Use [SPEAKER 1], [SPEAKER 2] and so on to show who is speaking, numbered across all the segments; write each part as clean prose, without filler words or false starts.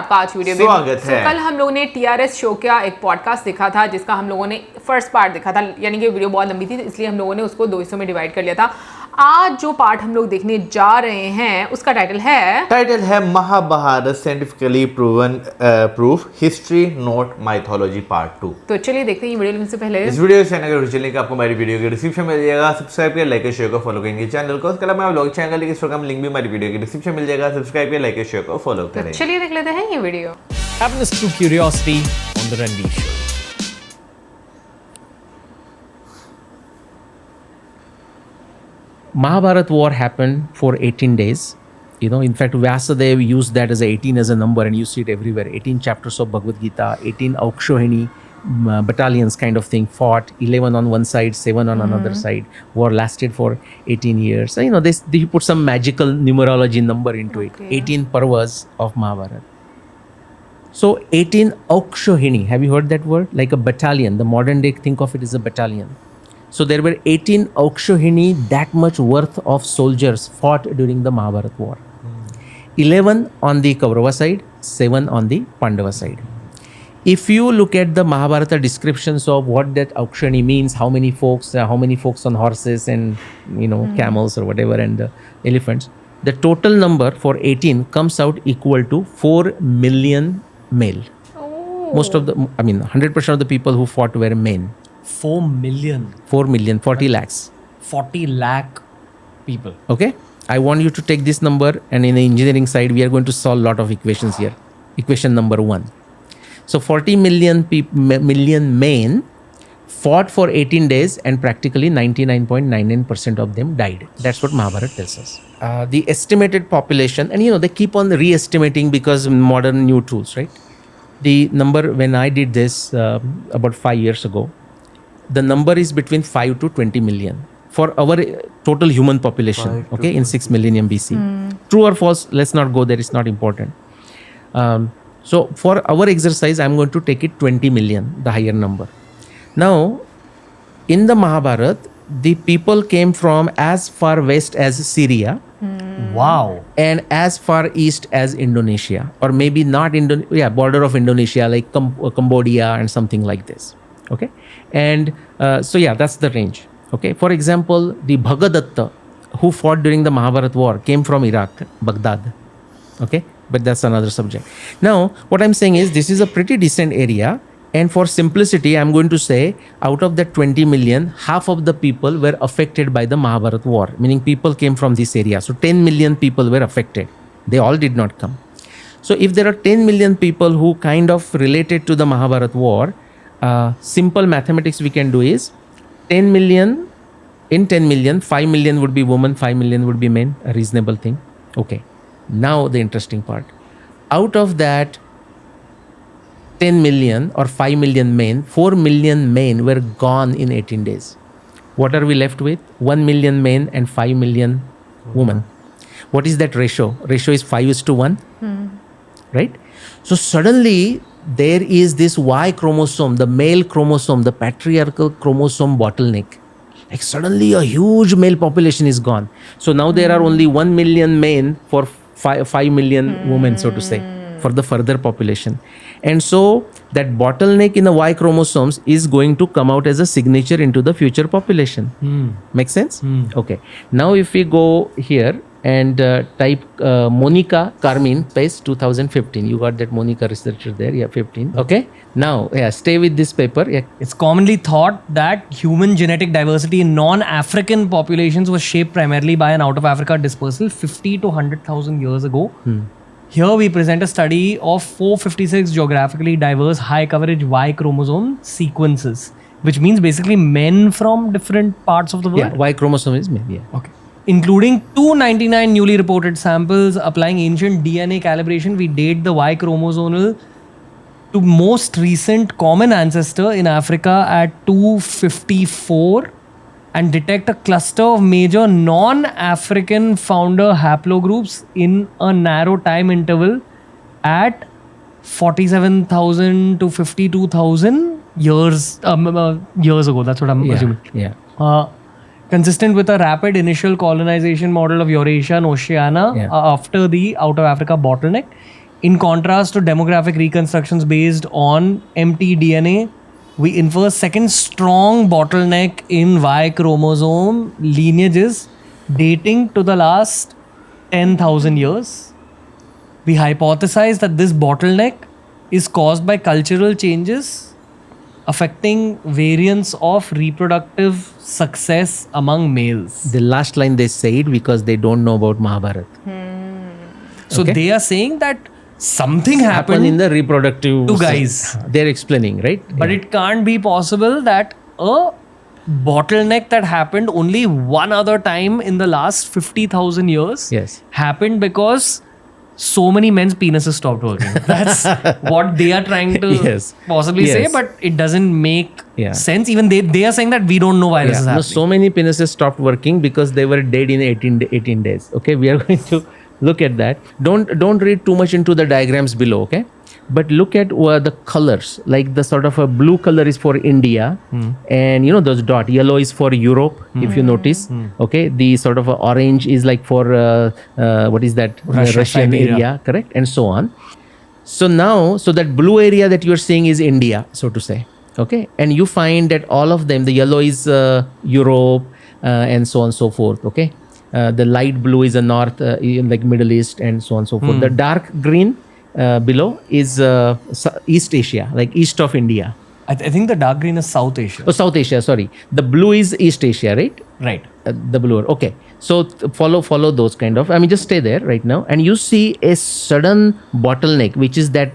[SPEAKER 1] आपका आज वीडियो में
[SPEAKER 2] स्वागत है।
[SPEAKER 1] कल हम लोगों ने TRS शो का एक पॉडकास्ट देखा था जिसका हम लोगों ने फर्स्ट पार्ट देखा था, यानी कि वीडियो बहुत लंबी थी इसलिए हम लोगों ने उसको 2 हिस्सों में डिवाइड कर लिया था। आज जो पार्ट हम लोग देखने जा रहे हैं उसका टाइटल है
[SPEAKER 2] Mahabharata scientifically proven proof history not mythology part 2।
[SPEAKER 1] तो चलिए देखते हैं। वीडियो से पहले
[SPEAKER 2] इस वीडियो से अगर चैनल का आपको हमारी वीडियो के डिस्क्रिप्शन में मिल जाएगा, सब्सक्राइब करिए, लाइक शेयर को फॉलो करेंगे चैनल को। उसके अलावा व्लॉग चैनल का इंस्टाग्राम लिंक भी हमारी वीडियो के डिस्क्रिप्शन मिल जाएगा, सब्सक्राइब करिए, लाइक शेयर को फॉलो करें।
[SPEAKER 1] चलिए देख लेते हैं ये video.
[SPEAKER 3] Happiness through curiosity on the Ranveer Show. Mahabharat war happened for 18 days. You know, in fact, Vyasadeva used that as 18 as a number, and you see it everywhere. 18 chapters of Bhagavad Gita, 18 Aukshohini battalions kind of thing fought, 11 on one side, 7 on another side. War lasted for 18 years. So, you know, they put some magical numerology number into it. 18 parvas of Mahabharat. So 18 Aukshohini, have you heard that word? Like a battalion. The modern day think of it as a battalion. So there were 18 Aukshohini, that much worth of soldiers fought during the Mahabharat war. 11 on the Kaurava side, 7 on the Pandava side. If you look at the Mahabharata descriptions of what that Aukshohini means, how many folks on horses and, you know, camels or whatever, and elephants, the total number for 18 comes out equal to 4 million male. Most of the, 100% of the people who fought were men. 4 million.
[SPEAKER 2] 4 million, 40 lakhs.
[SPEAKER 3] 40 lakh people.
[SPEAKER 2] Okay? I want you to take this number, and in the engineering side, we are going to solve a lot of equations here. Equation number 1. So 40 million million men fought for 18 days, and practically 99.99% of them died. That's what Mahabharata tells us. The estimated population, and you know, they keep on re-estimating because modern new tools, right? The number, when I did this about 5 years ago, the number is between 5 to 20 million for our total human population, okay, in 6 millennium BC. True or false, let's not go there, it's not important. So for our exercise, I'm going to take it 20 million, the higher number. Now, in the Mahabharata, the people came from as far west as Syria.
[SPEAKER 3] Wow.
[SPEAKER 2] And as far east as Indonesia, or maybe not border of Indonesia, like Cambodia and something like this. Okay. And so that's the range. Okay. For example, the Bhagadatta, who fought during the Mahabharata war, came from Iraq, Baghdad. Okay. But that's another subject. Now, what I'm saying is this is a pretty decent area. And for simplicity, I'm going to say out of that 20 million, half of the people were affected by the Mahabharata war, meaning people came from this area. So 10 million people were affected. They all did not come. So if there are 10 million people who kind of related to the Mahabharata war, simple mathematics we can do is 10 million, in 10 million, 5 million would be women, 5 million would be men, a reasonable thing. Okay. Now the interesting part. Out of that 10 million or 5 million men, 4 million men were gone in 18 days. What are we left with? 1 million men and 5 million women. What is that ratio? Ratio is 5:1, right? So suddenly there is this Y chromosome, the male chromosome, the patriarchal chromosome bottleneck. Like suddenly a huge male population is gone. So now there are only 1 million men for 5 million women, so to say, for the further population. And so that bottleneck in the Y chromosomes is going to come out as a signature into the future population. Make sense? Okay. Now if we go here and type Monica Carmine, paste 2015. You got that Monica researcher there? Yeah, 15. Okay. Now, stay with this paper. Yeah.
[SPEAKER 3] It's commonly thought that human genetic diversity in non-African populations was shaped primarily by an out-of-Africa dispersal 50 to 100,000 years ago. Here we present a study of 456 geographically diverse high-coverage Y chromosome sequences, which means basically men from different parts of the world.
[SPEAKER 2] Yeah, Y chromosome is men. Yeah.
[SPEAKER 3] Okay. Including 299 newly reported samples. Applying ancient DNA calibration, we date the Y chromosomal to most recent common ancestor in Africa at 254 and detect a cluster of major non-African founder haplogroups in a narrow time interval at 47,000 to 52,000 years ago. That's what I'm assuming.
[SPEAKER 2] Yeah.
[SPEAKER 3] Consistent with a rapid initial colonization model of Eurasia and Oceania after the out of Africa bottleneck.
[SPEAKER 4] In contrast to demographic reconstructions based on empty DNA, we infer second strong bottleneck in Y chromosome lineages dating to the last 10,000 years. We hypothesize that this bottleneck is caused by cultural changes affecting variants of reproductive success among males.
[SPEAKER 2] The last line they said because they don't know about Mahabharata.
[SPEAKER 4] So
[SPEAKER 2] Okay.
[SPEAKER 4] they are saying that something
[SPEAKER 2] Happen
[SPEAKER 4] happened
[SPEAKER 2] in the reproductive.
[SPEAKER 4] to guys.
[SPEAKER 2] They're explaining, right?
[SPEAKER 4] But it can't be possible that a bottleneck that happened only one other time in the last 50,000 years
[SPEAKER 2] Yes.
[SPEAKER 4] happened because so many men's penises stopped working. That's what they are trying to
[SPEAKER 2] Yes.
[SPEAKER 4] possibly say,
[SPEAKER 2] Yes.
[SPEAKER 4] but it doesn't make
[SPEAKER 2] Yeah.
[SPEAKER 4] sense. Even they are saying that we don't know why this is
[SPEAKER 2] No,
[SPEAKER 4] happening.
[SPEAKER 2] so many penises stopped working because they were dead in 18 days. Okay, we are going to look at that. Don't read too much into the diagrams below. Okay, but look at the colors. Like the sort of a blue color is for India, and you know those dot yellow is for Europe. If you notice, okay, the sort of orange is like for what is that Russian
[SPEAKER 4] Siberia.
[SPEAKER 2] area, correct, and so on. So now, so that blue area that you are seeing is India, so to say. Okay, and you find that all of them, the yellow is Europe and so on and so forth. Okay, the light blue is the north, like Middle East and so on and so forth. The dark green below is East Asia, like east of India.
[SPEAKER 4] I think the dark green is South Asia.
[SPEAKER 2] Oh, South Asia. Sorry, the blue is East Asia, right?
[SPEAKER 4] Right.
[SPEAKER 2] The blue. Okay, so follow those kind of. I mean, just stay there right now, and you see a sudden bottleneck, which is that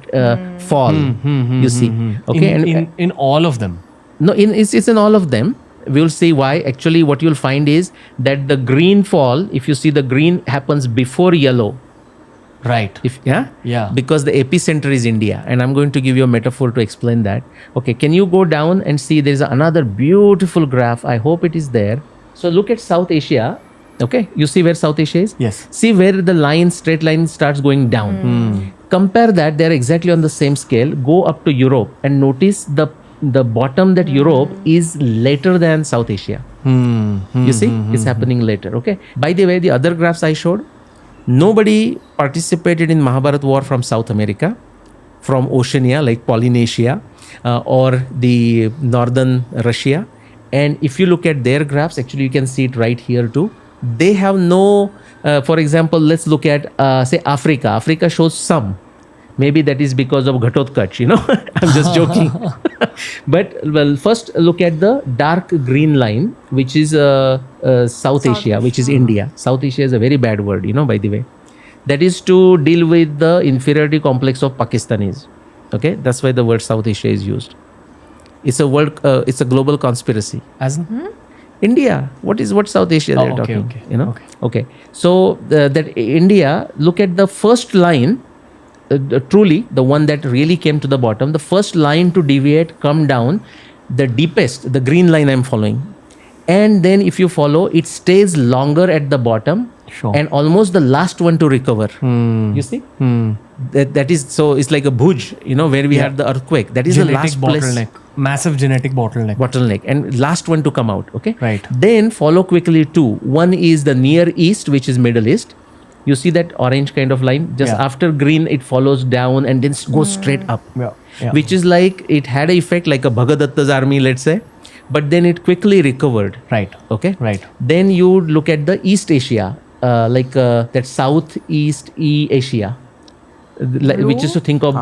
[SPEAKER 2] fall. You see, okay,
[SPEAKER 4] in all of them.
[SPEAKER 2] no, it's in all of them. We'll see why. Actually, what you'll find is that the green fall, if you see the green happens before yellow.
[SPEAKER 4] Right. Yeah.
[SPEAKER 2] Because the epicenter is India, and I'm going to give you a metaphor to explain that. Okay, can you go down and see there's another beautiful graph. I hope it is there. So look at South Asia. Okay, you see where South Asia is?
[SPEAKER 4] Yes.
[SPEAKER 2] See where the straight line starts going down. Compare that, they're exactly on the same scale. Go up to Europe and notice the bottom that Europe is later than South Asia. You see, it's happening later. Okay. By the way, the other graphs I showed, nobody participated in Mahabharata war from South America, from Oceania like Polynesia, or the northern Russia. And if you look at their graphs, actually you can see it right here too. They have no, for example, let's look at say Africa. Africa shows some. Maybe that is because of Ghatotkaч, you know. I'm just joking. But well, first look at the dark green line, which is South Asia, which is India. South Asia is a very bad word, you know, by the way. That is to deal with the inferiority complex of Pakistanis. Okay, that's why the word South Asia is used. It's a global conspiracy.
[SPEAKER 4] As in?
[SPEAKER 2] India, what South Asia they're
[SPEAKER 4] okay,
[SPEAKER 2] talking?
[SPEAKER 4] okay,
[SPEAKER 2] You know,
[SPEAKER 4] okay.
[SPEAKER 2] So that India, look at the first line. Truly, the one that really came to the bottom, the first line to deviate, come down, the deepest, the green line I'm following. And then if you follow, it stays longer at the bottom
[SPEAKER 4] Sure.
[SPEAKER 2] and almost the last one to recover. You see? That is, so it's like a Bhuj, you know, where we had the earthquake. That is the
[SPEAKER 4] Genetic
[SPEAKER 2] last place.
[SPEAKER 4] bottleneck. Massive genetic bottleneck.
[SPEAKER 2] And last one to come out. Okay.
[SPEAKER 4] Right.
[SPEAKER 2] Then follow quickly two. One is the Near East, which is Middle East. You see that orange kind of line? Just
[SPEAKER 4] Yeah.
[SPEAKER 2] after green, it follows down and then goes straight up.
[SPEAKER 4] Yeah.
[SPEAKER 2] Which is like, it had an effect like a Bhagadatta's army, let's say. But then it quickly recovered.
[SPEAKER 4] Right.
[SPEAKER 2] Okay.
[SPEAKER 4] Right.
[SPEAKER 2] Then you look at the East Asia, that Southeast Asia. Which is to think of,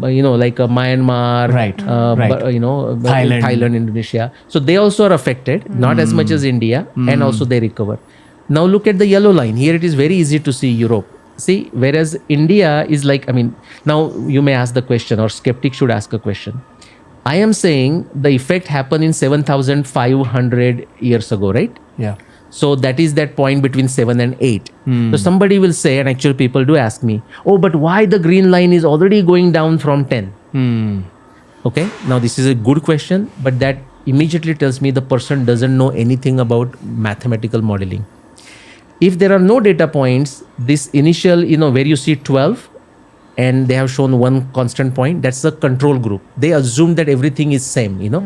[SPEAKER 2] you know, like Myanmar,
[SPEAKER 4] Right, right.
[SPEAKER 2] You know,
[SPEAKER 4] Thailand.
[SPEAKER 2] Indonesia. So they also are affected, not as much as India, and also they recover. Now look at the yellow line. Here it is very easy to see Europe. See, whereas India is like, I mean, now you may ask the question, or skeptic should ask a question. I am saying the effect happened in 7,500 years ago, right?
[SPEAKER 4] Yeah.
[SPEAKER 2] So that is that point between 7 and 8. So somebody will say, and actually people do ask me, oh, but why the green line is already going down from 10? Okay, now this is a good question, but that immediately tells me the person doesn't know anything about mathematical modeling. If there are no data points, this initial, you know, where you see 12 and they have shown one constant point, that's the control group. They assume that everything is same, you know.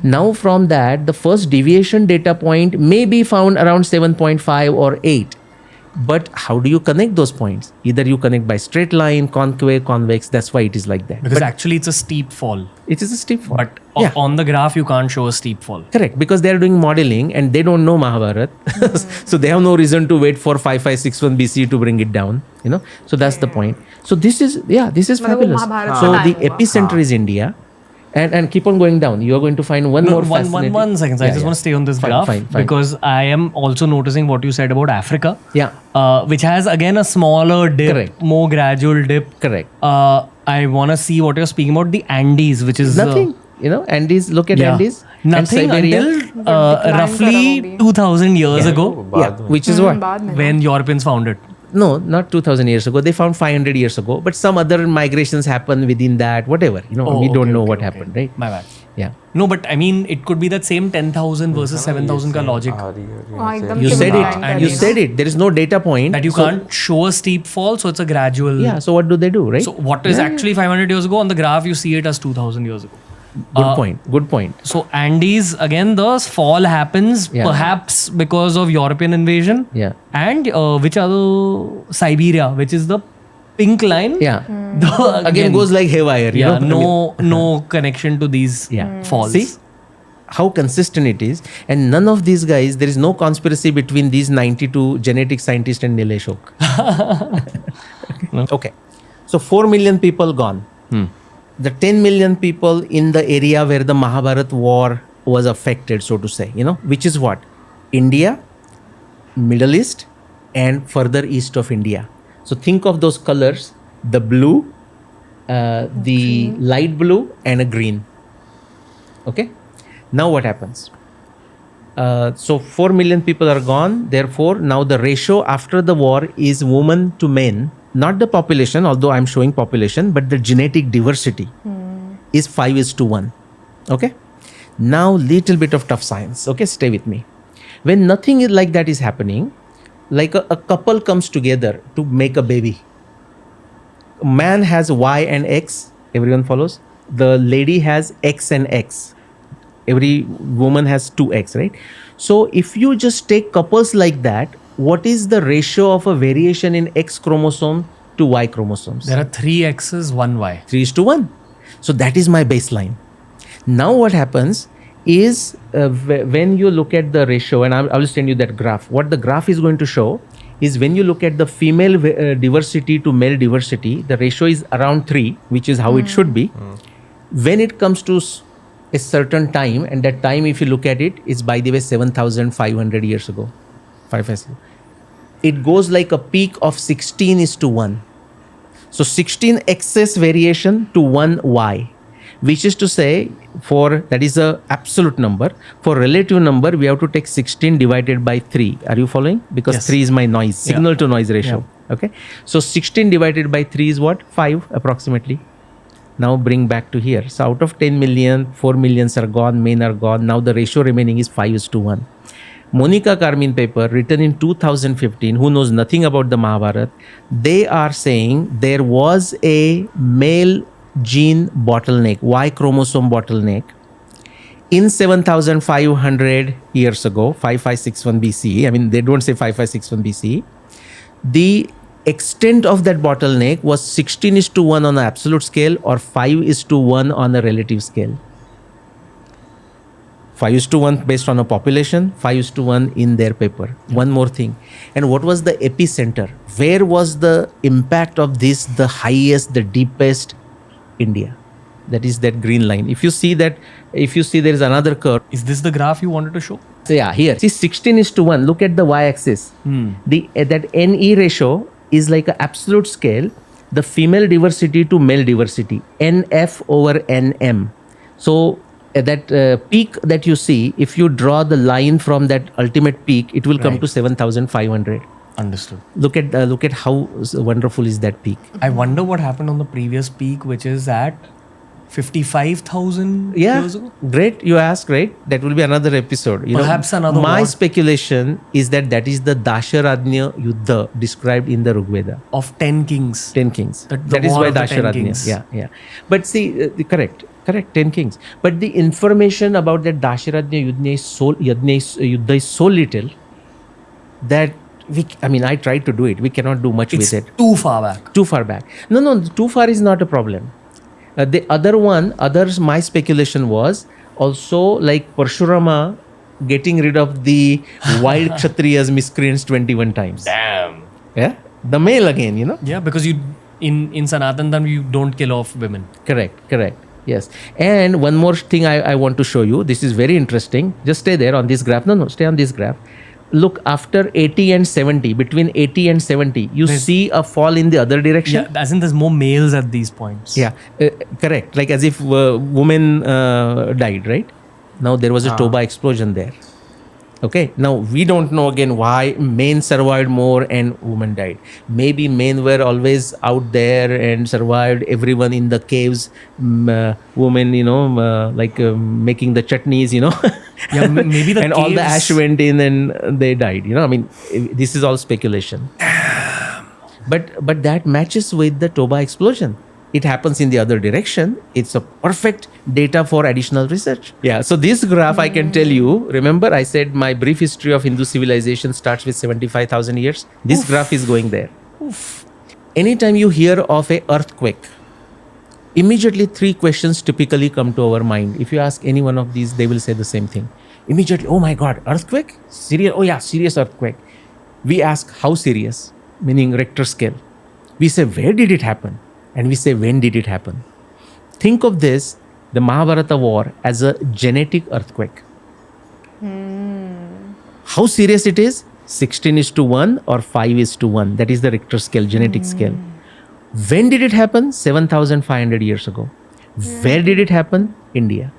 [SPEAKER 2] Now from that, the first deviation data point may be found around 7.5 or 8. But how do you connect those points? Either you connect by straight line, concave, convex. That's why it is like that.
[SPEAKER 4] Because
[SPEAKER 2] But
[SPEAKER 4] actually it's a steep fall.
[SPEAKER 2] it is a steep fall.
[SPEAKER 4] But
[SPEAKER 2] yeah.
[SPEAKER 4] on the graph, you can't show a steep fall.
[SPEAKER 2] Correct, because they are doing modeling and they don't know Mahabharat. So they have no reason to wait for 5561 BC to bring it down, you know. So that's the point. So this is
[SPEAKER 1] मतलब वो
[SPEAKER 2] fabulous.
[SPEAKER 1] Mahabharat
[SPEAKER 2] So
[SPEAKER 1] का
[SPEAKER 2] the
[SPEAKER 1] time हुआ.
[SPEAKER 2] epicenter is India. And keep on going down. You are going to find one more fascinating.
[SPEAKER 4] One second. I
[SPEAKER 2] Yeah,
[SPEAKER 4] just
[SPEAKER 2] yeah.
[SPEAKER 4] want to stay on this
[SPEAKER 2] Fine,
[SPEAKER 4] graph
[SPEAKER 2] fine.
[SPEAKER 4] because I am also noticing what you said about Africa.
[SPEAKER 2] Yeah,
[SPEAKER 4] Which has again a smaller dip,
[SPEAKER 2] Correct.
[SPEAKER 4] more gradual dip.
[SPEAKER 2] correct.
[SPEAKER 4] I want to see what you're speaking about, the Andes, which is
[SPEAKER 2] Nothing. You know, Andes, look at
[SPEAKER 4] yeah,
[SPEAKER 2] Andes. and
[SPEAKER 4] nothing
[SPEAKER 2] Siberia.
[SPEAKER 4] until
[SPEAKER 1] declines are
[SPEAKER 4] roughly
[SPEAKER 1] around
[SPEAKER 4] 2000 years ago
[SPEAKER 2] Yeah, which is what?
[SPEAKER 1] बाद में
[SPEAKER 4] when Europeans found it.
[SPEAKER 2] No, not 2000 years ago. They found 500 years ago. But some other migrations happened within that, whatever. You know, we don't know what happened, right?
[SPEAKER 4] My bad.
[SPEAKER 2] Yeah.
[SPEAKER 4] No, but I mean, it could be that same 10,000 versus 7,000 ka logic
[SPEAKER 1] हाँ, एकदम
[SPEAKER 2] You
[SPEAKER 1] से
[SPEAKER 2] said
[SPEAKER 1] decline कर
[SPEAKER 2] it.
[SPEAKER 1] रही
[SPEAKER 2] You
[SPEAKER 1] है.
[SPEAKER 2] said it. There is no data point.
[SPEAKER 4] that you can't show a steep fall, so it's a gradual.
[SPEAKER 2] Yeah. So what do they do, right?
[SPEAKER 4] So what is actually 500 years ago on the graph, you see it as 2,000 years ago.
[SPEAKER 2] Good point. Good point.
[SPEAKER 4] So Andes, again, the fall happens
[SPEAKER 2] Yeah.
[SPEAKER 4] perhaps because of European invasion.
[SPEAKER 2] Yeah.
[SPEAKER 4] And which other Siberia, which is the pink line.
[SPEAKER 2] Yeah.
[SPEAKER 4] The,
[SPEAKER 2] Again goes like haywire. You
[SPEAKER 4] yeah,
[SPEAKER 2] know?
[SPEAKER 4] no connection to these
[SPEAKER 2] Yeah.
[SPEAKER 4] falls.
[SPEAKER 2] See how consistent it is, and none of these guys. There is no conspiracy between these 92 genetic scientists and Nilesh Oak. Okay. So 4 million people gone. The 10 million people in the area where the Mahabharat war was affected, so to say, you know, which is what? India, Middle East, and further east of India. So think of those colors, the blue, the light blue, and a green. Okay. Now what happens? So 4 million people are gone. Therefore, now the ratio after the war is women to men. Not the population, although I'm showing population, but the genetic diversity is 5:1. Okay. Now little bit of tough science. Okay, stay with me. When nothing like that is happening, like a couple comes together to make a baby. A man has Y and X. Everyone follows. The lady has X and X. Every woman has 2X, right? So if you just take couples like that, what is the ratio of a variation in X chromosome to Y chromosomes?
[SPEAKER 4] There are 3 X's, 1 Y.
[SPEAKER 2] 3:1. So that is my baseline. Now what happens is when you look at the ratio, and I will send you that graph. What the graph is going to show is when you look at the female diversity to male diversity, the ratio is around 3, which is how it should be. When it comes to a certain time, and that time, if you look at it, is by the way 7,500 years ago. 5 it goes like a peak of 16:1. So 16 excess variation to 1 Y, which is to say, for that is a absolute number. For relative number, we have to take 16 divided by 3. Are you following? Because
[SPEAKER 4] Yes.
[SPEAKER 2] 3 is my noise, signal to noise ratio. Okay. So 16 divided by 3 is what? 5 approximately. Now bring back to here. So out of 10 million, 4 millions are gone, men are gone. Now the ratio remaining is 5:1. Monica Carmine paper written in 2015, who knows nothing about the Mahabharat, they are saying there was a male gene bottleneck, Y chromosome bottleneck, in 7,500 years ago, 5561 BCE. I mean, they don't say 5561 BCE. The extent of that bottleneck was 16:1 on an absolute scale or 5:1 on a relative scale. 5:1 based on a population, 5:1 in their paper. One more thing. And what was the epicenter? Where was the impact of this the highest, the deepest? India. That is that green line. If you see that, if you see there is another curve.
[SPEAKER 4] Is this the graph you wanted to show?
[SPEAKER 2] So yeah, here. See 16:1. Look at the y-axis. That NE ratio is like an absolute scale. The female diversity to male diversity. NF over NM. So that peak that you see, if you draw the line from that ultimate peak, it will come to 7,500.
[SPEAKER 4] Understood.
[SPEAKER 2] Look at how wonderful is that peak.
[SPEAKER 4] I wonder what happened on the previous peak, which is at 55,000
[SPEAKER 2] Yeah,
[SPEAKER 4] years ago.
[SPEAKER 2] great. You asked, right? That will be another episode. You
[SPEAKER 4] Perhaps
[SPEAKER 2] know,
[SPEAKER 4] another
[SPEAKER 2] my
[SPEAKER 4] war.
[SPEAKER 2] speculation is that is the Dasharadnya Yuddha described in the Rigveda.
[SPEAKER 4] Of 10 kings.
[SPEAKER 2] 10 kings.
[SPEAKER 4] The
[SPEAKER 2] That is
[SPEAKER 4] war
[SPEAKER 2] why
[SPEAKER 4] of the 10
[SPEAKER 2] Dasharadnya.
[SPEAKER 4] kings.
[SPEAKER 2] Yeah. But see, correct, 10 kings. But the information about that Dasharadnya Yuddha is so little that I tried to do it. We cannot do much
[SPEAKER 4] It's
[SPEAKER 2] with it.
[SPEAKER 4] too far back.
[SPEAKER 2] Too far back. No, too far is not a problem. The others, my speculation was also like Parshurama getting rid of the wild Kshatriyas, miscreants 21 times.
[SPEAKER 4] Damn.
[SPEAKER 2] Yeah? The male again,
[SPEAKER 4] Yeah, because you in Sanatan Dharma you don't kill off women.
[SPEAKER 2] Correct. Yes. And one more thing I want to show you. This is very interesting. Just stay there on this graph. No, stay on this graph. Look, after 80 and 70, between 80 and 70, you see a fall in the other direction.
[SPEAKER 4] Yeah, as in there's more males at these points.
[SPEAKER 2] Yeah, correct. Like as if women died, right? Now there was a Toba explosion there. Okay, now we don't know again why men survived more and women died. Maybe men were always out there and survived, everyone in the caves, women, making the chutneys,
[SPEAKER 4] Yeah, maybe the
[SPEAKER 2] and all the
[SPEAKER 4] caves-
[SPEAKER 2] ash went in and they died. This is all speculation. But that matches with the Toba explosion. It happens in the other direction. It's a perfect data for additional research. Yeah, so this graph I can tell you, remember I said my brief history of Hindu civilization starts with 75,000 years. This graph is going there. Anytime you hear of a earthquake, immediately 3 questions typically come to our mind. If you ask any one of these, they will say the same thing. Immediately, oh my God, earthquake? Serious? Oh yeah, serious earthquake. We ask how serious, meaning Richter scale. We say, where did it happen? And we say, when did it happen? Think of this, the Mahabharata war, as a genetic earthquake. How serious it is? 16:1 or 5:1. That is the Richter scale, genetic scale. When did it happen? 7,500 years ago. Where did it happen? India.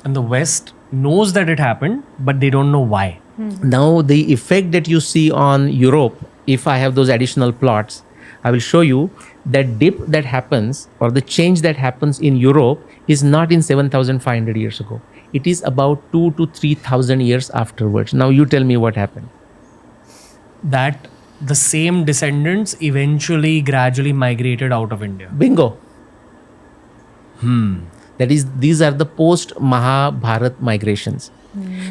[SPEAKER 4] And the West knows that it happened, but they don't know why.
[SPEAKER 2] Now, the effect that you see on Europe, if I have those additional plots, I will show you that dip that happens or the change that happens in Europe is not in 7,500 years ago. It is about 2,000 to 3,000 years afterwards. Now, you tell me what happened.
[SPEAKER 4] That the same descendants eventually gradually migrated out of India.
[SPEAKER 2] Bingo. That is, these are the post-Mahabharat migrations.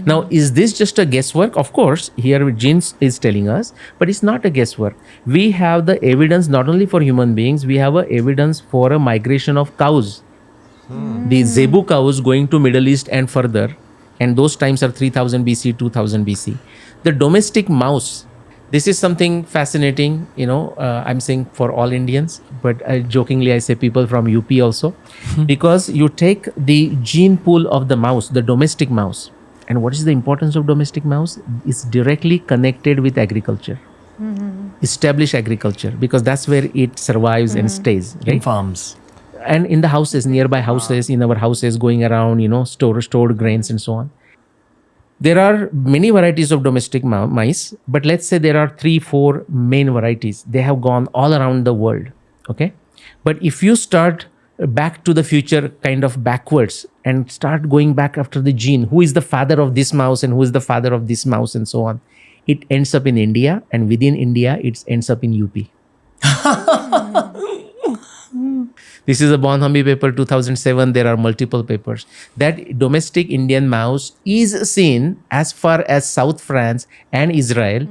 [SPEAKER 2] Now, is this just a guesswork? Of course, here Jins is telling us, but it's not a guesswork. We have the evidence not only for human beings, we have a evidence for a migration of cows. The Zebu cows going to Middle East and further, and those times are 3000 BC, 2000 BC. The domestic mouse, this is something fascinating, I'm saying for all Indians, but jokingly I say people from UP also, because you take the gene pool of the mouse, the domestic mouse, and what is the importance of domestic mouse? It's directly connected with agriculture. Establish agriculture, because that's where it survives and stays,
[SPEAKER 4] In
[SPEAKER 2] right?
[SPEAKER 4] farms.
[SPEAKER 2] And in the houses, nearby houses, in our houses, going around, stored grains and so on. There are many varieties of domestic mice, but let's say there are 3-4 main varieties. They have gone all around the world, okay? But if you start back to the future, kind of backwards, and start going back after the gene, who is the father of this mouse and who is the father of this mouse and so on, it ends up in India, and within India, it ends up in UP. This is a Bonhambi paper, 2007. There are multiple papers. That domestic Indian mouse is seen as far as South France and Israel.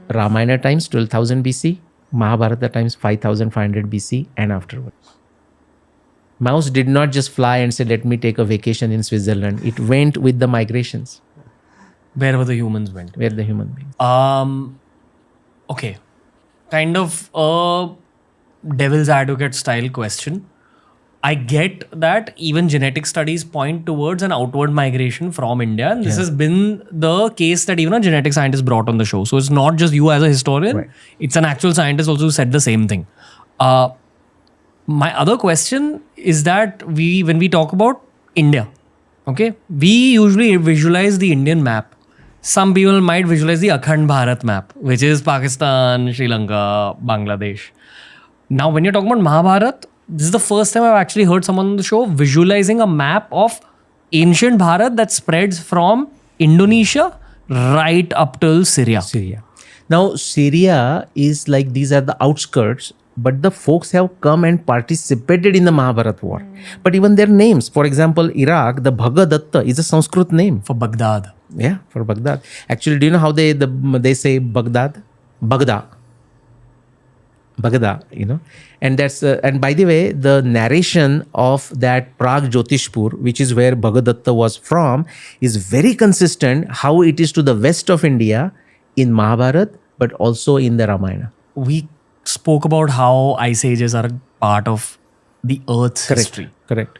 [SPEAKER 2] Ramayana times 12,000 BC, Mahabharata times 5,500 BC and afterwards. Mouse did not just fly and say, let me take a vacation in Switzerland. It went with the migrations,
[SPEAKER 4] Wherever the humans went.
[SPEAKER 2] where the human beings.
[SPEAKER 4] Okay. Kind of a devil's advocate style question. I get that even genetic studies point towards an outward migration from India. And this has been the case that even a genetic scientist brought on the show. So it's not just you as a historian.
[SPEAKER 2] Right.
[SPEAKER 4] It's an actual scientist also who said the same thing. My other question is that when we talk about India, okay, we usually visualize the Indian map. Some people might visualize the Akhand Bharat map, which is Pakistan, Sri Lanka, Bangladesh. Now, when you're talking about Mahabharat, this is the first time I've actually heard someone on the show visualizing a map of ancient Bharat that spreads from Indonesia right up till Syria.
[SPEAKER 2] Syria. Now, Syria is like, these are the outskirts. but the folks have come and participated in the Mahabharat war. But even their names, for example, Iraq, the Bhagadatta is a Sanskrit name.
[SPEAKER 4] For Baghdad.
[SPEAKER 2] Yeah, for Baghdad. Actually, do you know how they say Baghdad? Baghdad. Baghdad, you know. And that's and by the way, the narration of that Prague Jyotishpur, which is where Bhagadatta was from, is very consistent how it is to the west of India in Mahabharat, but also in the Ramayana.
[SPEAKER 4] We spoke about how ice ages are part of the Earth's history.
[SPEAKER 2] Correct.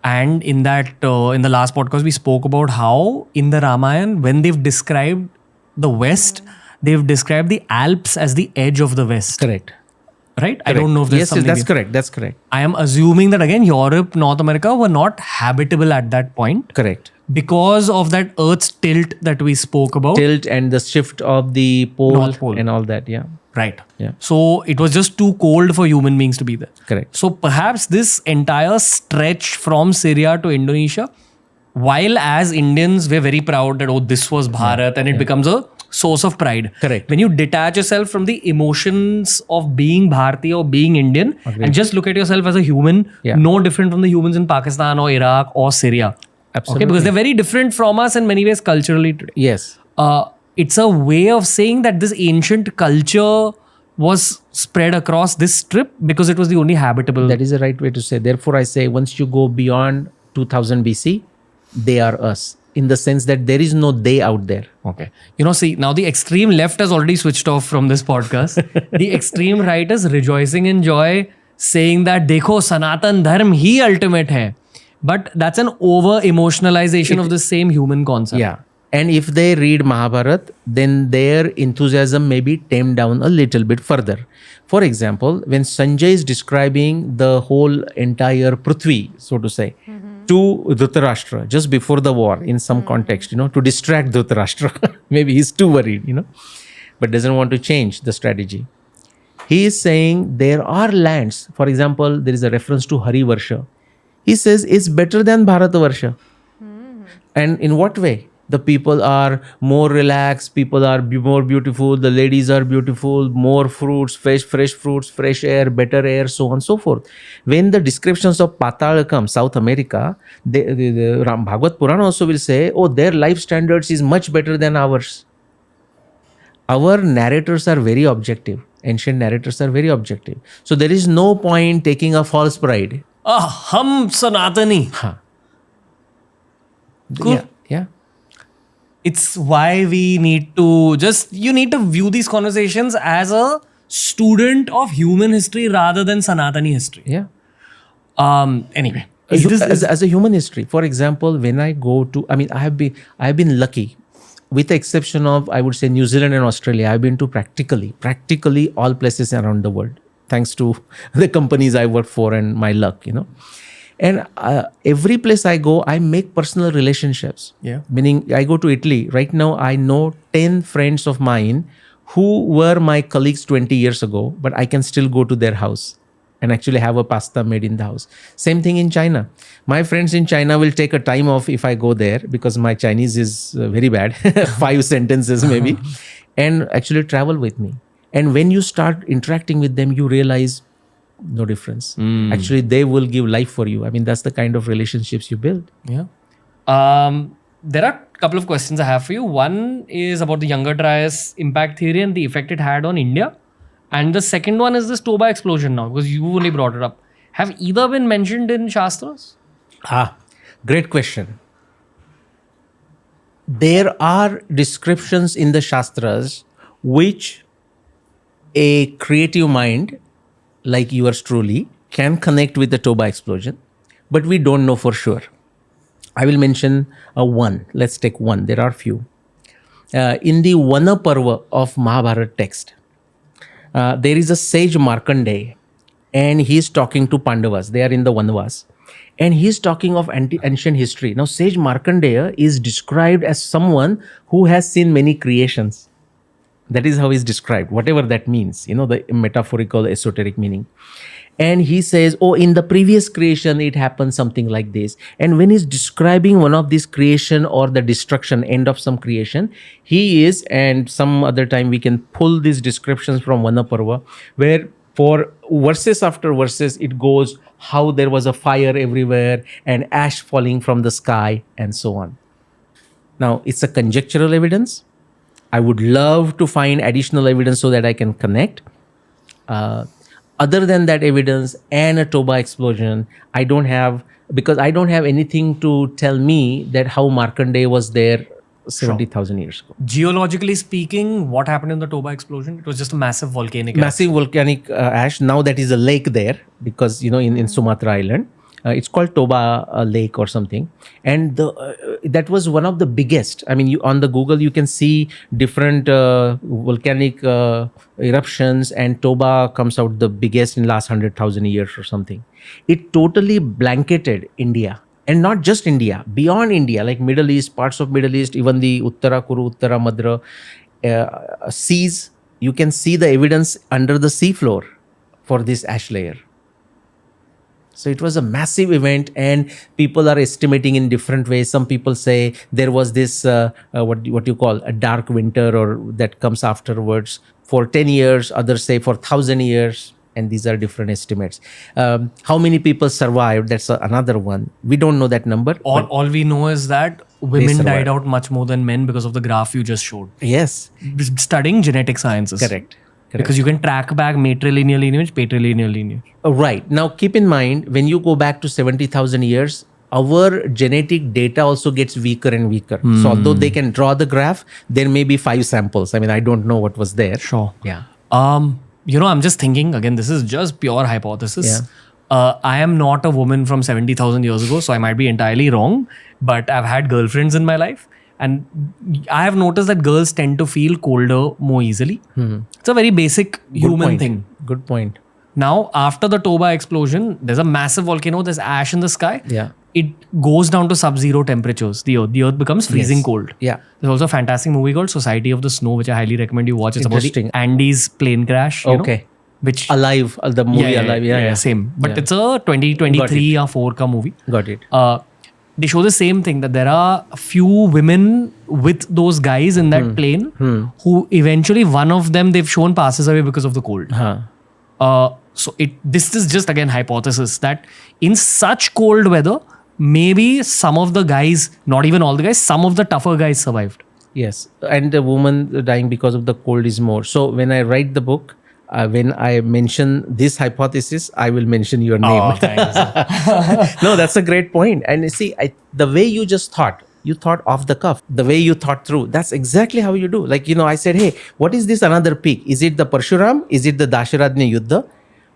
[SPEAKER 4] And in that, in the last podcast, we spoke about how in the Ramayana, when they've described the West, they've described the Alps as the edge of the West.
[SPEAKER 2] Correct.
[SPEAKER 4] Right? I don't know if there's
[SPEAKER 2] Yes,
[SPEAKER 4] something.
[SPEAKER 2] that's correct. That's correct.
[SPEAKER 4] I am assuming that again, Europe, North America were not habitable at that point
[SPEAKER 2] Correct.
[SPEAKER 4] because of that Earth's tilt that we spoke about.
[SPEAKER 2] Tilt and the shift of the pole,
[SPEAKER 4] North Pole.
[SPEAKER 2] and all that. Yeah.
[SPEAKER 4] Right.
[SPEAKER 2] Yeah.
[SPEAKER 4] So it was just too cold for human beings to be there.
[SPEAKER 2] Correct.
[SPEAKER 4] So perhaps this entire stretch from Syria to Indonesia, while as Indians we're very proud that, oh, this was Bharat, and it becomes a source of pride.
[SPEAKER 2] Correct.
[SPEAKER 4] When you detach yourself from the emotions of being Bharatiya or being Indian and just look at yourself as a human,
[SPEAKER 2] Yeah.
[SPEAKER 4] no different from the humans in Pakistan or Iraq or Syria.
[SPEAKER 2] Absolutely.
[SPEAKER 4] Okay, because they're very different from us in many ways culturally today.
[SPEAKER 2] Yes.
[SPEAKER 4] It's a way of saying that this ancient culture was spread across this strip because it was the only habitable.
[SPEAKER 2] That is the right way to say. Therefore, I say once you go beyond 2000 BC, they are us, in the sense that there is no they out there.
[SPEAKER 4] Okay. You know, see, now the extreme left has already switched off from this podcast. The extreme right is rejoicing in joy, saying that, dekho, Sanatan Dharm hi ultimate hai. But that's an over-emotionalization of the same human concept.
[SPEAKER 2] Yeah. And if they read Mahabharat, then their enthusiasm may be tamed down a little bit further. For example, when Sanjay is describing the whole entire Prithvi, so to say, to Dhritarashtra just before the war in some context, you know, to distract Dhritarashtra. Maybe he's too worried, you know, but doesn't want to change the strategy. He is saying there are lands, for example, there is a reference to Harivarsha. He says it's better than Bharatavarsha. And in what way? The people are more relaxed, people are more beautiful, the ladies are beautiful, more fruits, fresh fruits, fresh air, better air, so on and so forth. When the descriptions of Patal come, South America, the Bhagavad Purana also will say, oh, their life standards is much better than ours. Our narrators are very objective. Ancient narrators are very objective. So there is no point taking a false pride.
[SPEAKER 4] Hum Sanatani. Cool.
[SPEAKER 2] Yeah.
[SPEAKER 4] It's why we need to you need to view these conversations as a student of human history rather than Sanatani history.
[SPEAKER 2] Yeah.
[SPEAKER 4] Anyway.
[SPEAKER 2] As a human history, for example, when I go to, I mean, I have been lucky, with the exception of, I would say, New Zealand and Australia. I've been to practically all places around the world, thanks to the companies I work for and my luck, you know. And every place I go, I make personal relationships.
[SPEAKER 4] Yeah.
[SPEAKER 2] Meaning, I go to Italy. Right now, I know 10 friends of mine who were my colleagues 20 years ago, but I can still go to their house and actually have a pasta made in the house. Same thing in China. My friends in China will take a time off if I go there because my Chinese is very bad, 5 sentences maybe, and actually travel with me. And when you start interacting with them, you realize no difference. Actually, they will give life for you. I mean, that's the kind of relationships you build.
[SPEAKER 4] Yeah. There are a couple of questions I have for you. One is about the Younger Dryas impact theory and the effect it had on India. And the second one is this Toba explosion now, because you only brought it up. Have either been mentioned in Shastras?
[SPEAKER 2] Great question. There are descriptions in the Shastras which a creative mind like yours truly can connect with the Toba explosion, but we don't know for sure. I will mention one. Let's take one. There are few. In the Vana Parva of Mahabharata text, there is a sage Markandeya, and he is talking to Pandavas. They are in the Vanvas. And he is talking of ancient history. Now, sage Markandeya is described as someone who has seen many creations. That is how he is described, whatever that means, you know, the metaphorical, esoteric meaning. And he says, oh, in the previous creation, it happened something like this. And when he's describing one of these creation or the destruction, end of some creation, he is, and some other time we can pull these descriptions from Vana Parva, where For verses after verses, it goes how there was a fire everywhere and ash falling from the sky and so on. Now, it's a conjectural evidence. I would love to find additional evidence so that I can connect. Other than that evidence and a Toba explosion, I don't have anything to tell me that how Markandeya was there 70,000 years ago.
[SPEAKER 4] Geologically speaking, what happened in the Toba explosion? It was just a massive volcanic ash.
[SPEAKER 2] Massive volcanic ash. Now that is a lake there because, in Sumatra Island. It's called Toba Lake or something. And that was one of the biggest. I mean, on the Google, you can see different volcanic eruptions, and Toba comes out the biggest in last 100,000 years or something. It totally blanketed India. And not just India, beyond India, like Middle East, parts of Middle East, even the Uttara Kuru, Uttara Madra seas, you can see the evidence under the sea floor for this ash layer. So it was a massive event, and people are estimating in different ways. Some people say there was this, what you call a dark winter, or that comes afterwards for 10 years. Others say for 1,000 years. And these are different estimates. How many people survived? That's another one. We don't know that number.
[SPEAKER 4] All we know is that women
[SPEAKER 2] survived.
[SPEAKER 4] died out much more than men because of the graph you just showed.
[SPEAKER 2] Yes,
[SPEAKER 4] Studying genetic sciences.
[SPEAKER 2] correct.
[SPEAKER 4] Because you can track back matrilineal lineage, patrilineal lineage.
[SPEAKER 2] Right. Now, keep in mind, when you go back to 70,000 years, our genetic data also gets weaker and weaker. So although they can draw the graph, there may be 5 samples. I mean, I don't know what was there.
[SPEAKER 4] Sure.
[SPEAKER 2] Yeah.
[SPEAKER 4] I'm just thinking, again, this is just pure hypothesis.
[SPEAKER 2] Yeah.
[SPEAKER 4] I am not a woman from 70,000 years ago, so I might be entirely wrong, but I've had girlfriends in my life. And I have noticed that girls tend to feel colder more easily. It's a very basic human thing.
[SPEAKER 2] Good point.
[SPEAKER 4] Now, after the Toba explosion, there's a massive volcano, there's ash in the sky.
[SPEAKER 2] Yeah.
[SPEAKER 4] It goes down to sub-zero temperatures. The earth becomes freezing
[SPEAKER 2] Yes.
[SPEAKER 4] cold.
[SPEAKER 2] Yeah.
[SPEAKER 4] There's also a fantastic movie called Society of the Snow, which I highly recommend you watch. It's about the
[SPEAKER 2] Interesting.
[SPEAKER 4] Andes plane crash. you know,
[SPEAKER 2] Okay.
[SPEAKER 4] which
[SPEAKER 2] Alive, the movie Alive. Yeah.
[SPEAKER 4] same. But
[SPEAKER 2] Yeah.
[SPEAKER 4] it's a 2023 or 4 ka movie.
[SPEAKER 2] Got it.
[SPEAKER 4] They show the same thing, that there are a few women with those guys in that plane who eventually, one of them they've shown passes away because of the cold. So this is just again hypothesis that in such cold weather, maybe some of the guys, not even all the guys, some of the tougher guys survived.
[SPEAKER 2] Yes. And the woman dying because of the cold is more. So when I write the book, when I mention this hypothesis, I will mention your name.
[SPEAKER 4] Oh, thanks.
[SPEAKER 2] No, that's a great point. And you see, the way you just thought, you thought off the cuff, the way you thought through, that's exactly how you do. Like, I said, hey, what is this another peak? Is it the Parshuram? Is it the Dasharatnya Yuddha?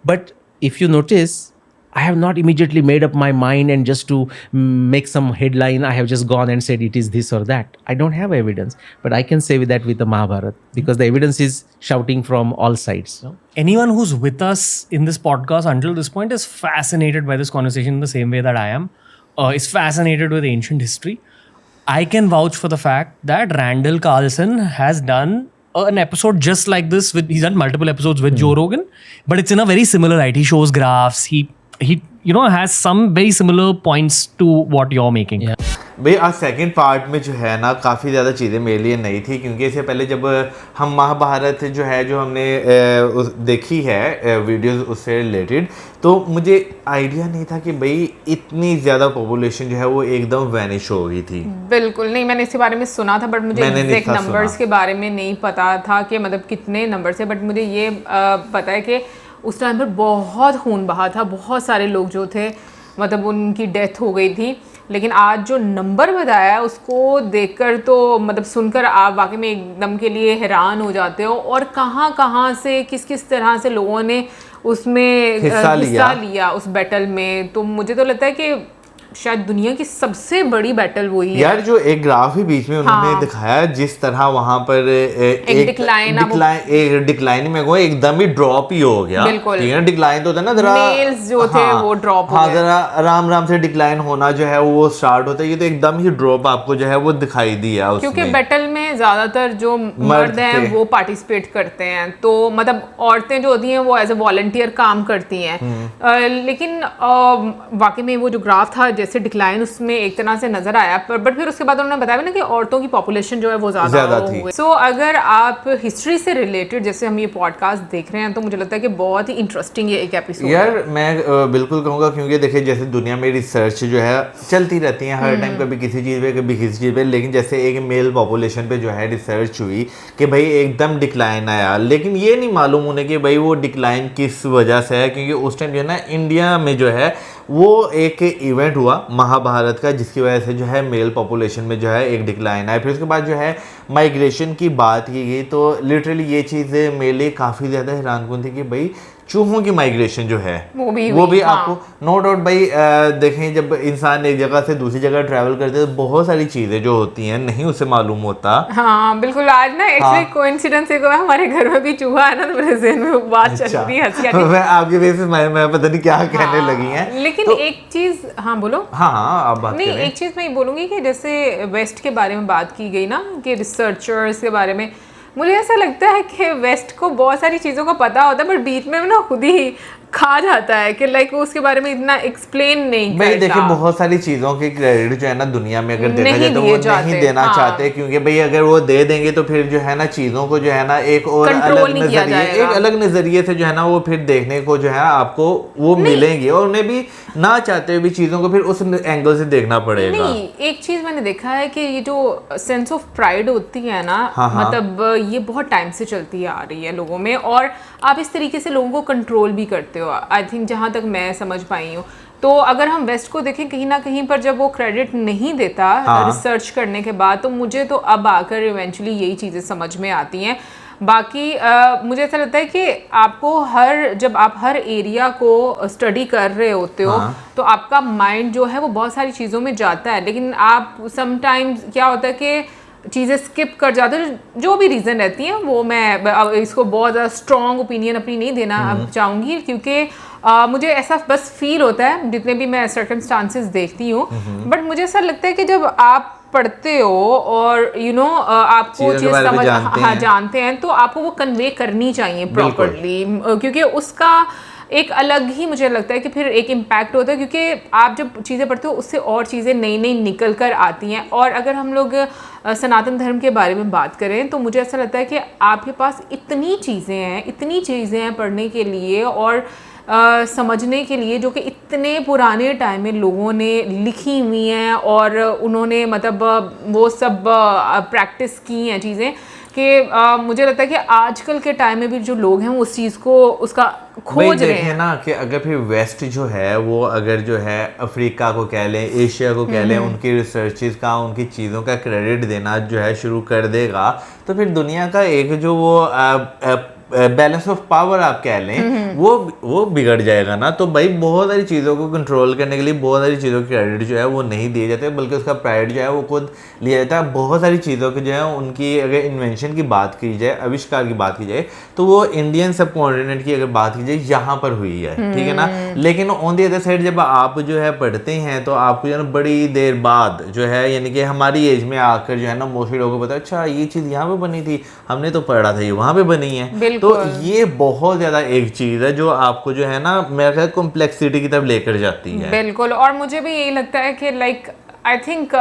[SPEAKER 2] But if you notice, I have not immediately made up my mind and just to make some headline, I have just gone and said it is this or that. I don't have evidence, but I can say that with the Mahabharata because the evidence is shouting from all sides.
[SPEAKER 4] Anyone who's with us in this podcast until this point is fascinated by this conversation in the same way that I am, is fascinated with ancient history. I can vouch for the fact that Randall Carlson has done an episode just like this. He's done multiple episodes with Joe Rogan, but it's in a very similar light. He shows graphs. He has some very similar points to what you're making.
[SPEAKER 2] Yeah.
[SPEAKER 3] भाई आज second part में जो है ना काफ़ी ज़्यादा चीज़ें मेरे लिए नई थी क्योंकि इससे पहले जब हम महाभारत जो हमने देखी है वीडियोस उससे रिलेटेड तो मुझे आइडिया नहीं था कि भाई इतनी ज़्यादा पॉपुलेशन जो है वो एकदम वैनिश हो गई थी।
[SPEAKER 1] बिल्कुल नहीं, मैंने इसके बारे में सुना था बट मुझे एग्जैक्ट नंबर्स के बारे में नहीं पता था कि मतलब कितने नंबर है, बट मुझे ये पता है कि उस टाइम पर बहुत खून बहा था, बहुत सारे लोग जो थे मतलब उनकी डेथ हो गई थी। लेकिन आज जो नंबर बताया उसको देखकर तो मतलब सुनकर आप वाकई में एकदम के लिए हैरान हो जाते हो, और कहाँ से किस तरह से लोगों ने उसमें हिस्सा लिया उस बैटल में। तो मुझे तो लगता है कि शायद दुनिया की सबसे बड़ी बैटल वही है
[SPEAKER 3] यार। जो एक ग्राफ ही बीच में उन्होंने दिखाया जिस तरह वहां पर एक डिक्लाइन में गो एकदम ही ड्रॉप ही हो गया। ठीक है, डिक्लाइन तो होता है ना जरा
[SPEAKER 1] मेल्स जो थे वो ड्रॉप हो गए।
[SPEAKER 3] जरा आराम से डिक्लाइन होना जो है वो स्टार्ट होता है, ये तो एकदम ही ड्रॉप आपको जो है वो दिखाई दिया उसमें।
[SPEAKER 1] क्योंकि बैटल में ज्यादातर जो मर्द हैं वो पार्टिसिपेट करते हैं, तो मतलब औरतें जो होती हैं वो एज ए वॉलंटियर काम करती हैं। लेकिन वाकई में वो जो ग्राफ था जैसे डिक्लाइन उसमें एक तरह से नजर आया, पर बट फिर उसके बाद उन्होंने बताया ना कि औरतों की पॉपुलेशन जो है वो ज़्यादा
[SPEAKER 5] थी।
[SPEAKER 1] सो अगर आप हिस्ट्री से रिलेटेड जैसे हम ये पॉडकास्ट देख रहे हैं तो मुझे लगता है कि बहुत ही इंटरेस्टिंग ये एक एपिसोड
[SPEAKER 5] यार मैं बिल्कुल कहूँगा, क्योंकि देखिए जैसे दुनिया में रिसर्च जो है चलती रहती है हर टाइम, कभी किसी चीज़ पे कभी किसी चीज़ पे, लेकिन जैसे एक मेल पॉपुलेशन पे जो है रिसर्च हुई कि भाई एकदम डिक्लाइन आया, लेकिन ये नहीं मालूम उन्हें कि भाई वो डिक्लाइन किस वजह से है, क्योंकि उस टाइम जो है ना इंडिया में जो है वो एक इवेंट हुआ महाभारत का, जिसकी वजह से जो है मेल पॉपुलेशन में जो है एक डिक्लाइन आया। फिर उसके बाद जो है माइग्रेशन की बात की गई, तो लिटरली ये चीज़ें मेरे लिए काफ़ी ज़्यादा हैरानकुन थी कि भाई चूहों की माइग्रेशन जो है वो भी
[SPEAKER 1] हाँ।
[SPEAKER 5] आपको नो डाउट भाई देखें, जब इंसान एक जगह से दूसरी जगह ट्रैवल करते हैं तो बहुत सारी चीज़ें जो होती हैं नहीं उसे मालूम होता।
[SPEAKER 1] हाँ बिल्कुल, आज ना एक्चुअली कोइंसिडेंस एक हुआ, हमारे घर में भी चूहा है ना, तो मेरे ज़हन में वो बात चल रही है, हंसी आ रही है।
[SPEAKER 5] मैं आपके बेसिस मैं पता नहीं क्या कहने लगी हैं,
[SPEAKER 1] लेकिन
[SPEAKER 5] तो
[SPEAKER 1] एक चीज़, हाँ बोलो।
[SPEAKER 5] हाँ आप बात
[SPEAKER 1] नहीं,
[SPEAKER 5] करें।
[SPEAKER 1] एक चीज़ मैं ये बोलूँगी कि जैसे वेस्ट के बारे में बात की गई ना, कि रिसर्चर्स के बारे में, मुझे ऐसा लगता है कि वेस्ट को बहुत सारी चीज़ों का पता होता है, बट बीच में ना खुद ही खा जाता है कि लाइक वो उसके बारे में इतना एक्सप्लेन नहीं करता।
[SPEAKER 5] भाई देखिए बहुत सारी चीज़ों के क्रेडिट जो है ना दुनिया में अगर देखा जाए तो वो नहीं देना चाहते, क्योंकि भाई अगर वो दे देंगे तो फिर जो है ना चीज़ों को जो है ना एक और अलग नज़रिए से जो है ना वो फिर देखने को जो है आपको वो मिलेंगे, और उन्हें भी ना चाहते हुए भी चीज़ों को फिर उस एंगल से देखना पड़ेगा।
[SPEAKER 1] नहीं, एक चीज़ मैंने देखा है कि ये जो सेंस ऑफ प्राइड होती है ना, मतलब ये बहुत टाइम से चलती आ रही है लोगों में, और आप इस तरीके से लोगों को कंट्रोल भी करते हो, आई थिंक जहाँ तक मैं समझ पाई हूँ। तो अगर हम वेस्ट को देखें कहीं ना कहीं पर जब वो क्रेडिट नहीं देता रिसर्च करने के बाद, तो मुझे तो अब आकर इवेंचुअली यही चीज़ें समझ में आती हैं। बाकी मुझे ऐसा लगता है कि आपको जब आप हर एरिया को स्टडी कर रहे होते हो तो आपका माइंड जो है वो बहुत सारी चीज़ों में जाता है, लेकिन आप समटाइम्स क्या होता है कि चीज़ें स्किप कर जाते हो, जो भी रीज़न रहती हैं वो मैं अब इसको बहुत ज़्यादा स्ट्रॉन्ग ओपिनियन अपनी नहीं देना अब चाहूँगी, क्योंकि मुझे ऐसा बस फील होता है जितने भी मैं सर्कमस्टांसेस देखती हूँ, बट मुझे ऐसा लगता है कि जब आप पढ़ते हो और आपको चीज़ समझ जानते हैं तो आपको वो कन्वे करनी चाहिए प्रॉपर्ली, क्योंकि उसका एक अलग ही मुझे लगता है कि फिर एक इम्पैक्ट होता है, क्योंकि आप जब चीज़ें पढ़ते हो उससे और चीज़ें नई नई निकल कर आती हैं। और अगर हम लोग सनातन धर्म के बारे में बात करें तो मुझे ऐसा लगता है कि आपके पास इतनी चीज़ें हैं पढ़ने के लिए और समझने के लिए, जो कि इतने पुराने टाइम में लोगों ने लिखी हुई हैं और उन्होंने मतलब वो सब प्रैक्टिस की हैं चीज़ें, कि मुझे लगता है कि आजकल के टाइम में भी जो लोग हैं वो उस चीज़ को उसका खोज रहे हैं
[SPEAKER 5] ना, कि अगर फिर वेस्ट जो है वो अगर जो है अफ्रीका को कह लें, एशिया को कह लें, उनकी रिसर्चेस का, उनकी चीज़ों का क्रेडिट देना जो है शुरू कर देगा, तो फिर दुनिया का एक जो वो बैलेंस ऑफ पावर आप कह लें वो बिगड़ जाएगा ना। तो भाई बहुत सारी चीज़ों को कंट्रोल करने के लिए बहुत सारी चीज़ों के क्रेडिट जो है वो नहीं दिए जाते, बल्कि उसका प्राइड जो है वो खुद लिया जाता है। बहुत सारी चीज़ों की जो है उनकी अगर इन्वेंशन की बात की जाए, आविष्कार की बात की जाए, तो वो इंडियन सब कॉन्टिनेंट की अगर बात की जाए यहाँ पर हुई है, ठीक है ना। लेकिन ऑन दी अदर साइड जब आप जो है पढ़ते हैं तो आपको जो है बड़ी देर बाद जो है, यानी कि हमारी एज में आकर जो है ना मोस्टली लोगों को पता अच्छा ये चीज़ यहाँ पे बनी थी, हमने तो पढ़ा था ये वहाँ पे बनी है। तो ये बहुत ज्यादा एक चीज है जो आपको जो है ना मेरा ख्याल कॉम्प्लेक्सिटी की तरफ लेकर जाती है।
[SPEAKER 1] बिल्कुल, और मुझे भी यही लगता है कि लाइक आई थिंक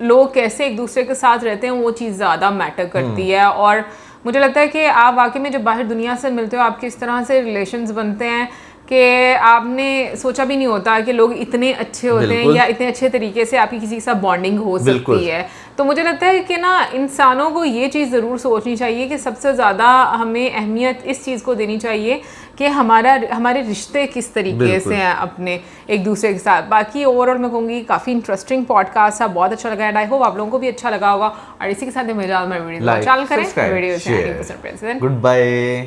[SPEAKER 1] लोग कैसे एक दूसरे के साथ रहते हैं वो चीज़ ज़्यादा मैटर करती है। और मुझे लगता है कि आप वाकई में जब बाहर दुनिया से मिलते हो आपके इस तरह से रिलेशंस बनते हैं कि आपने सोचा भी नहीं होता कि लोग इतने अच्छे होते हैं या इतने अच्छे तरीके से आपकी किसी के साथ बॉन्डिंग हो सकती है। तो मुझे लगता है कि ना इंसानों को ये चीज़ ज़रूर सोचनी चाहिए कि सबसे ज़्यादा हमें अहमियत इस चीज़ को देनी चाहिए कि हमारे रिश्ते किस तरीके से हैं अपने एक दूसरे के साथ। बाकी ओवरऑल मैं कहूँगी काफ़ी इंटरेस्टिंग पॉडकास्ट है, बहुत अच्छा लगा है। आई होप आप लोगों को भी अच्छा लगा होगा। और इसी के साथ मेरे वीडियो चैनल करें, वीडियो
[SPEAKER 5] गुड बाय।